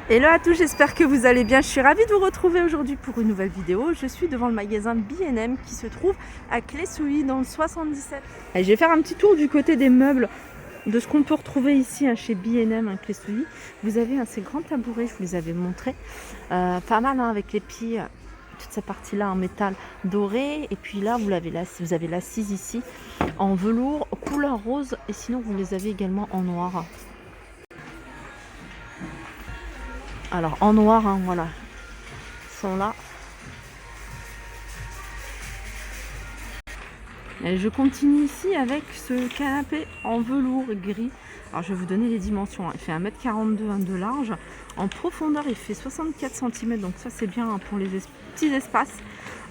Hello à tous, j'espère que vous allez bien. Je suis ravie de vous retrouver aujourd'hui pour une nouvelle vidéo. Je suis devant le magasin B&M qui se trouve à Clé-Souilly dans le 77. Allez, je vais faire un petit tour du côté des meubles, de ce qu'on peut retrouver ici chez B&M à Clé-Souilly. Vous avez ces grands tabourets, je vous les avais montrés. Pas mal avec les pieds, toute cette partie-là en métal doré. Et puis là, vous avez l'assise ici en velours, couleur rose. Et sinon, vous les avez également en noir. Alors en noir, voilà, ils sont là. Et je continue ici avec ce canapé en velours gris. Alors je vais vous donner les dimensions. Il fait 1m42 de large. En profondeur, il fait 64 cm. Donc ça c'est bien pour les petits espaces.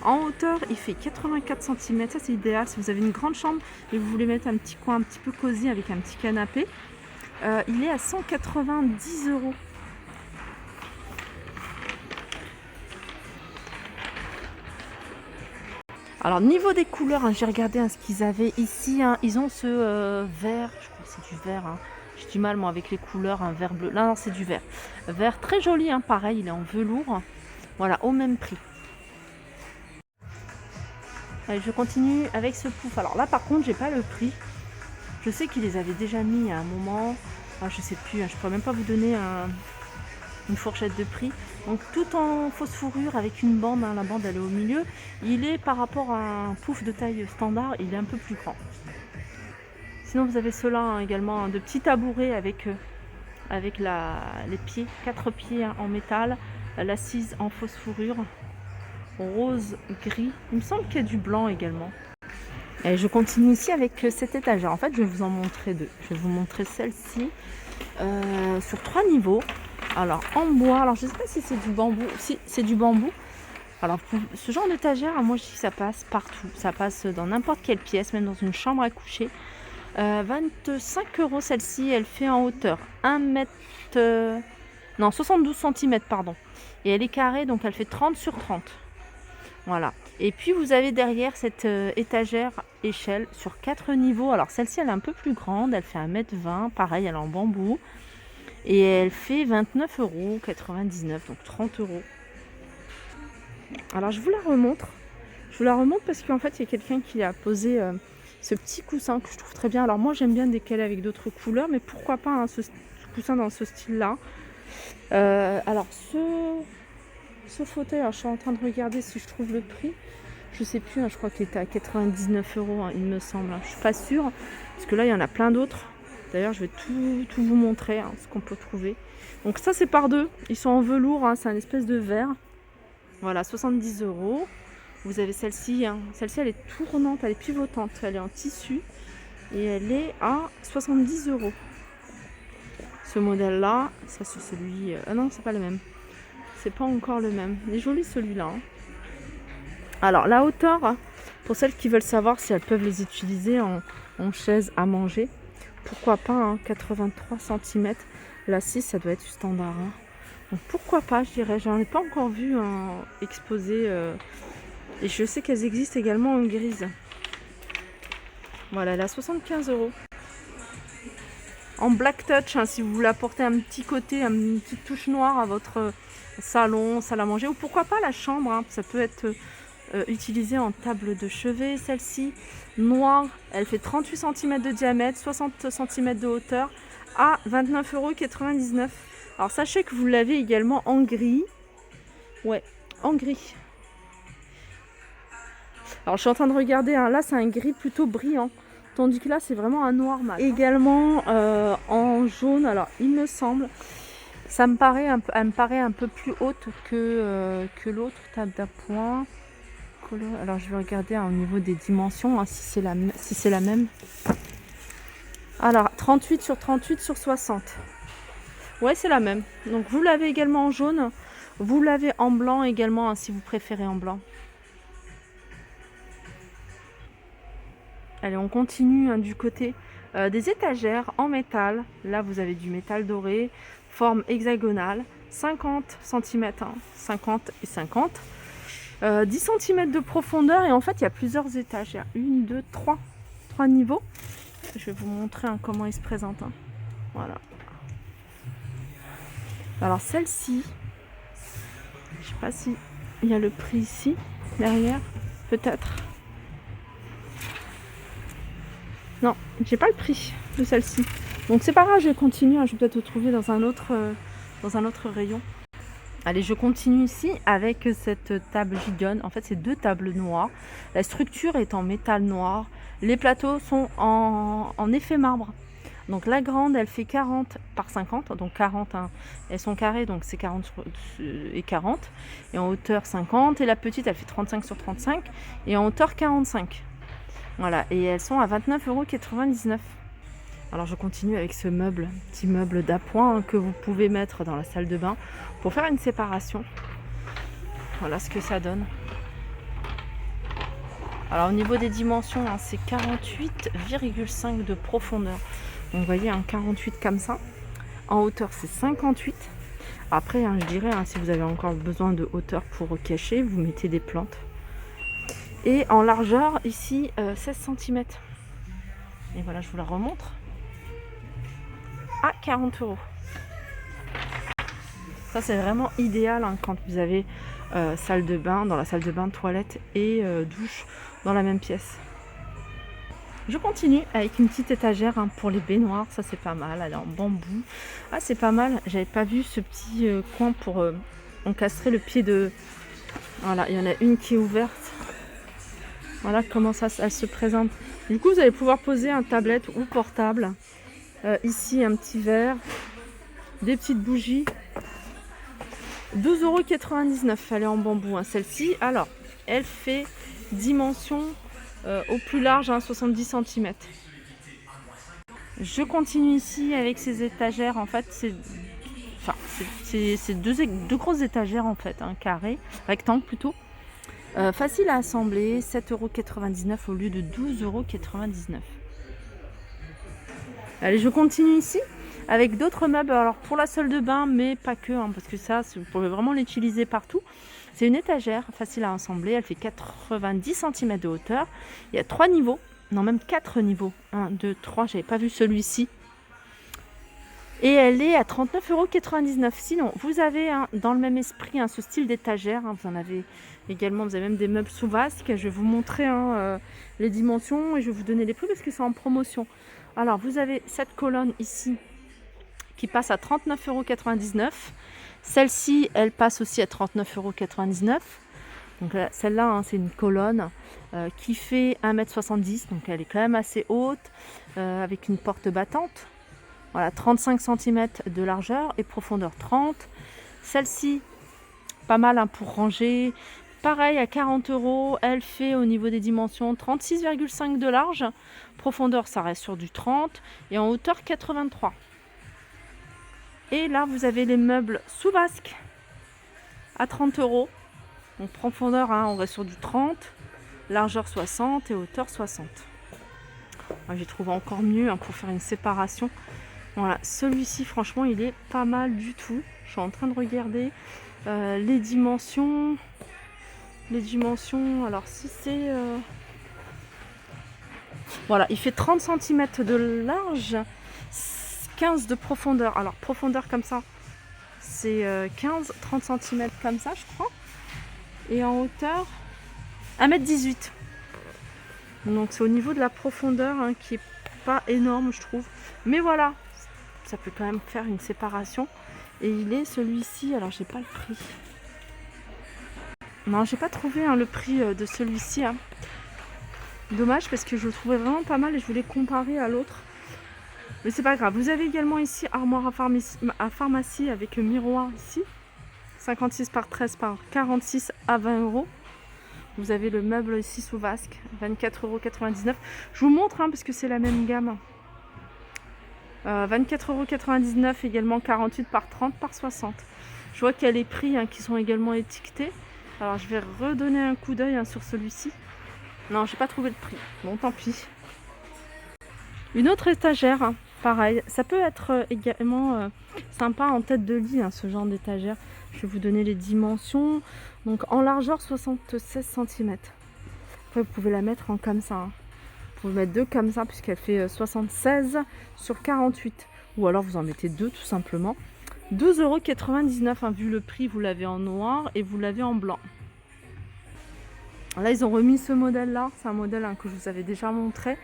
En hauteur, il fait 84 cm. Ça c'est idéal si vous avez une grande chambre et vous voulez mettre un petit coin un petit peu cosy avec un petit canapé. Il est à 190 €. Alors niveau des couleurs, j'ai regardé ce qu'ils avaient ici. Ils ont ce vert, je crois que c'est du vert. J'ai du mal moi avec les couleurs, un vert bleu. Là non, c'est du vert. Vert très joli, pareil, il est en velours. Voilà, au même prix. Allez, je continue avec ce pouf. Alors là par contre, j'ai pas le prix. Je sais qu'ils les avaient déjà mis à un moment. Je sais plus, je pourrais même pas vous donner une fourchette de prix. Donc tout en fausse fourrure avec une bande, la bande elle est au milieu. Il est par rapport à un pouf de taille standard, il est un peu plus grand. Sinon vous avez ceux-là également, de petits tabourets avec les pieds, 4 pieds en métal, l'assise en fausse fourrure, rose, gris. Il me semble qu'il y a du blanc également. Et je continue ici avec cette étagère. En fait je vais vous en montrer deux. Je vais vous montrer celle-ci sur 3 niveaux. Alors en bois, alors je ne sais pas si c'est du bambou. Si c'est du bambou. Alors pour ce genre d'étagère, moi je dis que ça passe partout. Ça passe dans n'importe quelle pièce, même dans une chambre à coucher. 25 € celle-ci, elle fait en hauteur 72 cm pardon. Et elle est carrée, donc elle fait 30 sur 30. Voilà. Et puis vous avez derrière cette étagère échelle sur 4 niveaux. Alors celle-ci elle est un peu plus grande, elle fait 1m20, pareil elle est en bambou. Et elle fait 29,99 €, donc 30 €. Alors je vous la remontre. Je vous la remontre parce qu'en fait il y a quelqu'un qui a posé ce petit coussin que je trouve très bien. Alors moi j'aime bien décaler avec d'autres couleurs, mais pourquoi pas ce coussin dans ce style-là. Alors ce fauteuil, alors je suis en train de regarder si je trouve le prix. Je sais plus, je crois qu'il était à 99 €, il me semble. Je suis pas sûre, parce que là il y en a plein d'autres. D'ailleurs, je vais tout vous montrer, ce qu'on peut trouver. Donc ça, c'est par deux. Ils sont en velours, c'est un espèce de verre. Voilà, 70 €. Vous avez celle-ci. Celle-ci, elle est tournante, elle est pivotante. Elle est en tissu. Et elle est à 70 €. Ce modèle-là, ça c'est celui... Ah non, c'est pas le même. C'est pas encore le même. Il est joli celui-là. Alors, la hauteur, pour celles qui veulent savoir si elles peuvent les utiliser en chaise à manger. Pourquoi pas, 83 cm. L'assise, ça doit être du standard. Donc pourquoi pas, je dirais. J'en ai pas encore vu exposé. Et je sais qu'elles existent également en grise. Voilà, elle est à 75 €. En black touch, si vous voulez apporter un petit côté, une petite touche noire à votre salon, salle à manger. Ou pourquoi pas la chambre. Ça peut être utilisé en table de chevet. Celle-ci, noire, elle fait 38 cm de diamètre, 60 cm de hauteur, à 29,99 €. Alors sachez que vous l'avez également en gris. Ouais, en gris. Alors je suis en train de regarder, là c'est un gris plutôt brillant, tandis que là c'est vraiment un noir mat. Également en jaune, alors il me semble, elle me paraît un peu plus haute que l'autre table d'appoint. Alors je vais regarder au niveau des dimensions, si c'est la même. Alors 38 sur 38 sur 60. Ouais, c'est la même. Donc vous l'avez également en jaune. Vous l'avez en blanc également, si vous préférez en blanc. Allez, on continue du côté des étagères en métal. Là, vous avez du métal doré, forme hexagonale, 50 cm, 50 et 50. 10 cm de profondeur, et en fait il y a plusieurs étagères, 1, 2, 3 niveaux. Je vais vous montrer comment ils se présentent. Voilà. Alors celle-ci, je sais pas si il y a le prix ici, derrière, peut-être. Non, j'ai pas le prix de celle-ci. Donc c'est pas grave, je vais continuer, hein, je vais peut-être le trouver dans un autre rayon. Allez, je continue ici avec cette table gigonne. En fait, c'est 2 tables noires. La structure est en métal noir. Les plateaux sont en effet marbre. Donc la grande, elle fait 40 par 50. Donc 40, hein, elles sont carrées, donc c'est 40 et 40. Et en hauteur 50. Et la petite, elle fait 35 sur 35. Et en hauteur 45. Voilà, et elles sont à 29,99 €. Alors je continue avec ce meuble, petit meuble d'appoint, hein, que vous pouvez mettre dans la salle de bain pour faire une séparation. Voilà ce que ça donne. Alors au niveau des dimensions, hein, c'est 48,5 de profondeur. Donc vous voyez, un 48 comme ça. En hauteur, c'est 58. Après, hein, je dirais, hein, si vous avez encore besoin de hauteur pour cacher, vous mettez des plantes. Et en largeur, ici, 16 cm. Et voilà, je vous la remontre. À 40 €. Ça, c'est vraiment idéal, hein, quand vous avez salle de bain, dans la salle de bain, toilette et douche dans la même pièce. Je continue avec une petite étagère, hein, pour les baignoires. Ça, c'est pas mal. Elle est en bambou. Ah, c'est pas mal. J'avais pas vu ce petit coin pour encastrer le pied de... Voilà, il y en a une qui est ouverte. Voilà comment ça elle se présente. Du coup, vous allez pouvoir poser un tablette ou portable. Ici, un petit verre, des petites bougies. 12,99 €. Elle est en bambou, hein, celle-ci. Alors, elle fait dimension au plus large, hein, 70 cm. Je continue ici avec ces étagères. En fait, c'est deux grosses étagères, en fait, un carré, rectangle plutôt. Facile à assembler, 7,99 € au lieu de 12,99 €. Allez, je continue ici avec d'autres meubles. Alors pour la salle de bain, mais pas que, hein, parce que ça, vous pouvez vraiment l'utiliser partout. C'est une étagère facile à assembler. Elle fait 90 cm de hauteur. Il y a 3 niveaux, non même 4 niveaux. 1, 2, 3, j'avais pas vu celui-ci. Et elle est à 39,99 €. Sinon, vous avez, hein, dans le même esprit, hein, ce style d'étagère. Hein, vous en avez également, vous avez même des meubles sous vasque. Je vais vous montrer, hein, les dimensions et je vais vous donner les prix parce que c'est en promotion. Alors, vous avez cette colonne ici qui passe à 39,99 €. Celle-ci, elle passe aussi à 39,99 €. Donc celle-là, hein, c'est une colonne qui fait 1,70 m. Donc elle est quand même assez haute, avec une porte battante. Voilà, 35 cm de largeur et profondeur 30. Celle-ci, pas mal, hein, pour ranger. Pareil, à 40 €. Elle fait au niveau des dimensions 36,5 de large. Profondeur, ça reste sur du 30. Et en hauteur, 83. Et là, vous avez les meubles sous vasque à 30 €. Donc profondeur, hein, on reste sur du 30. Largeur 60 et hauteur 60. Moi, j'ai trouvé encore mieux, hein, pour faire une séparation. Voilà, celui-ci, franchement, il est pas mal du tout. Je suis en train de regarder les dimensions. Les dimensions, alors si c'est... Voilà, il fait 30 cm de large, 15 de profondeur. Alors, profondeur comme ça, c'est 30 cm comme ça, je crois. Et en hauteur, 1,18 m. Donc, c'est au niveau de la profondeur, hein, qui est pas énorme, je trouve. Mais voilà, ça peut quand même faire une séparation. Et il est celui-ci, alors j'ai pas le prix. Non, j'ai pas trouvé, hein, le prix de celui-ci. Hein. Dommage parce que je le trouvais vraiment pas mal et je voulais comparer à l'autre. Mais c'est pas grave. Vous avez également ici armoire à pharmacie avec miroir ici. 56 par 13 par 46 à 20 €. Vous avez le meuble ici sous vasque, 24,99 €. Je vous montre, hein, parce que c'est la même gamme. 24,99 € également, 48 par 30 par 60. Je vois qu'il y a les prix, hein, qui sont également étiquetés. Alors je vais redonner un coup d'œil, hein, sur celui-ci. Non, j'ai pas trouvé le prix. Bon, tant pis. Une autre étagère, hein, pareil. Ça peut être également sympa en tête de lit, hein, ce genre d'étagère. Je vais vous donner les dimensions. Donc en largeur 76 cm. Après vous pouvez la mettre en comme ça. Hein. Vous pouvez mettre deux comme ça puisqu'elle fait 76 sur 48. Ou alors vous en mettez deux tout simplement. 12,99 €, hein, vu le prix, vous l'avez en noir et vous l'avez en blanc. Là, ils ont remis ce modèle-là. C'est un modèle, hein, que je vous avais déjà montré.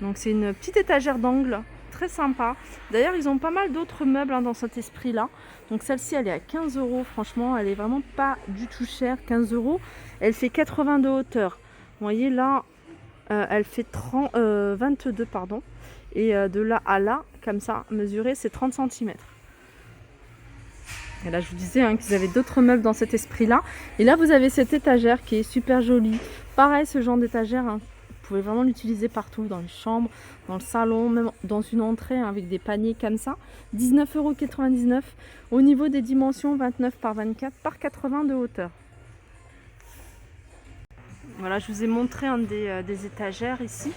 Donc, c'est une petite étagère d'angle, très sympa. D'ailleurs, ils ont pas mal d'autres meubles, hein, dans cet esprit-là. Donc, celle-ci, elle est à 15 €. Franchement, elle est vraiment pas du tout chère. 15 €. Elle fait 80 de hauteur. Vous voyez, là, elle fait 22, pardon. Et de là à là, comme ça, mesuré, c'est 30 cm. Et là, je vous disais, hein, qu'ils avaient d'autres meubles dans cet esprit-là. Et là, vous avez cette étagère qui est super jolie. Pareil, ce genre d'étagère, hein, vous pouvez vraiment l'utiliser partout, dans les chambres, dans le salon, même dans une entrée, hein, avec des paniers comme ça. 19,99 €. Au niveau des dimensions, 29 par 24 par 80 de hauteur. Voilà, je vous ai montré un des étagères ici.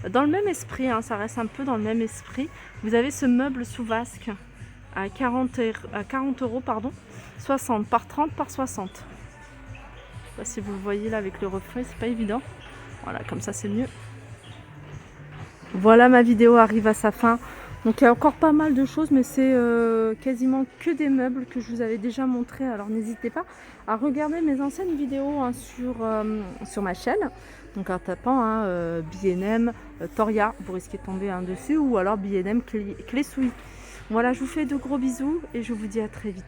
Dans le même esprit, hein, ça reste un peu dans le même esprit. Vous avez ce meuble sous vasque à 40 €, pardon, 60 par 30 par 60. Je sais pas si vous le voyez là avec le reflet, c'est pas évident. Voilà, comme ça c'est mieux. Voilà, ma vidéo arrive à sa fin. Donc il y a encore pas mal de choses, mais c'est quasiment que des meubles que je vous avais déjà montré. Alors n'hésitez pas à regarder mes anciennes vidéos, hein, sur ma chaîne. Donc en tapant, hein, B&M Toria, vous risquez de tomber, hein, dessus, ou alors B&M Clé Souris. Voilà, je vous fais de gros bisous et je vous dis à très vite.